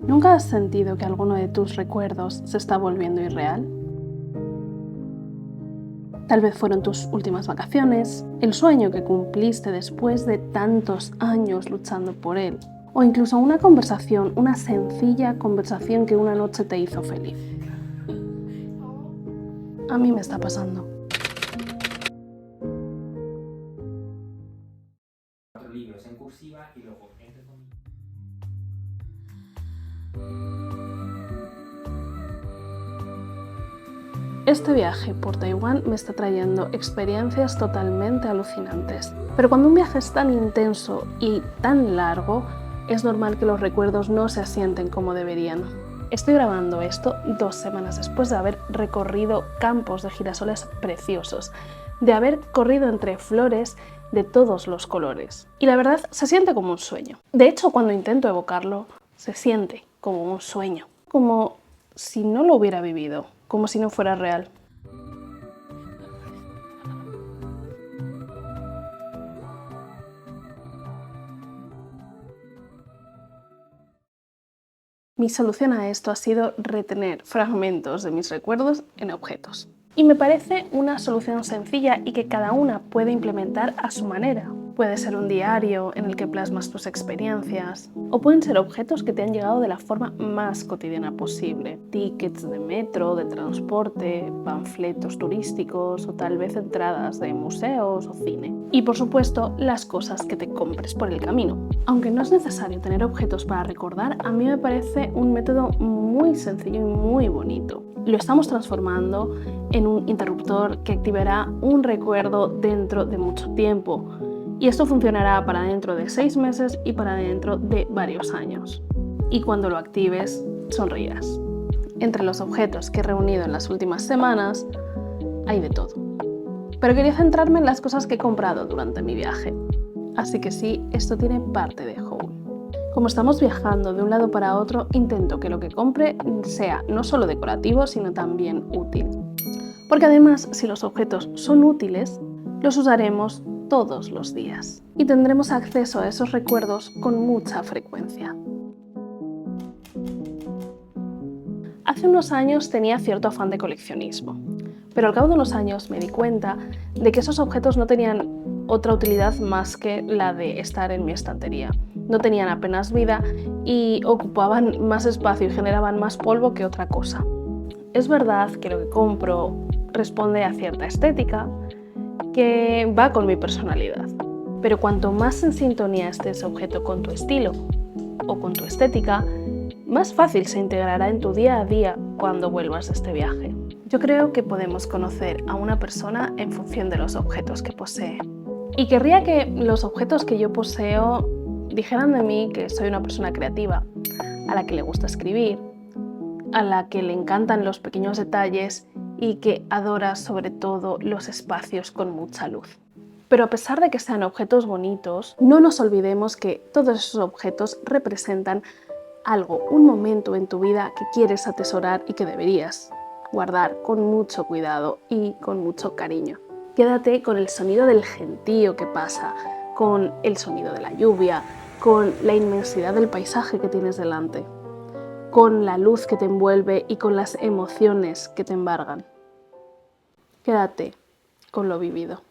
¿Nunca has sentido que alguno de tus recuerdos se está volviendo irreal? Tal vez fueron tus últimas vacaciones, el sueño que cumpliste después de tantos años luchando por él, o incluso una conversación, una sencilla conversación que una noche te hizo feliz. A mí me está pasando. Libros en cursiva y luego entre comillas. Este viaje por Taiwán me está trayendo experiencias totalmente alucinantes. Pero cuando un viaje es tan intenso y tan largo, es normal que los recuerdos no se asienten como deberían. Estoy grabando esto 2 semanas después de haber recorrido campos de girasoles preciosos, de haber corrido entre flores de todos los colores. Y la verdad, se siente como un sueño. De hecho, cuando intento evocarlo, se siente como un sueño, como si no lo hubiera vivido, como si no fuera real. Mi solución a esto ha sido retener fragmentos de mis recuerdos en objetos. Y me parece una solución sencilla y que cada una puede implementar a su manera. Puede ser un diario en el que plasmas tus experiencias, o pueden ser objetos que te han llegado de la forma más cotidiana posible. Tickets de metro, de transporte, panfletos turísticos o tal vez entradas de museos o cine. Y por supuesto, las cosas que te compres por el camino. Aunque no es necesario tener objetos para recordar, a mí me parece un método muy sencillo y muy bonito. Lo estamos transformando en un interruptor que activará un recuerdo dentro de mucho tiempo. Y esto funcionará para dentro de 6 meses y para dentro de varios años. Y cuando lo actives, sonreirás. Entre los objetos que he reunido en las últimas semanas, hay de todo. Pero quería centrarme en las cosas que he comprado durante mi viaje. Así que sí, esto tiene parte de haul. Como estamos viajando de un lado para otro, intento que lo que compre sea no solo decorativo, sino también útil. Porque además, si los objetos son útiles, los usaremos todos los días y tendremos acceso a esos recuerdos con mucha frecuencia. Hace unos años tenía cierto afán de coleccionismo, pero al cabo de unos años me di cuenta de que esos objetos no tenían otra utilidad más que la de estar en mi estantería. No tenían apenas vida y ocupaban más espacio y generaban más polvo que otra cosa. Es verdad que lo que compro responde a cierta estética que va con mi personalidad, pero cuanto más en sintonía esté ese objeto con tu estilo o con tu estética, más fácil se integrará en tu día a día cuando vuelvas de este viaje. Yo creo que podemos conocer a una persona en función de los objetos que posee. Y querría que los objetos que yo poseo dijeran de mí que soy una persona creativa, a la que le gusta escribir, a la que le encantan los pequeños detalles y que adora sobre todo los espacios con mucha luz. Pero a pesar de que sean objetos bonitos, no nos olvidemos que todos esos objetos representan algo, un momento en tu vida que quieres atesorar y que deberías guardar con mucho cuidado y con mucho cariño. Quédate con el sonido del gentío que pasa, con el sonido de la lluvia, con la inmensidad del paisaje que tienes delante, con la luz que te envuelve y con las emociones que te embargan. Quédate con lo vivido.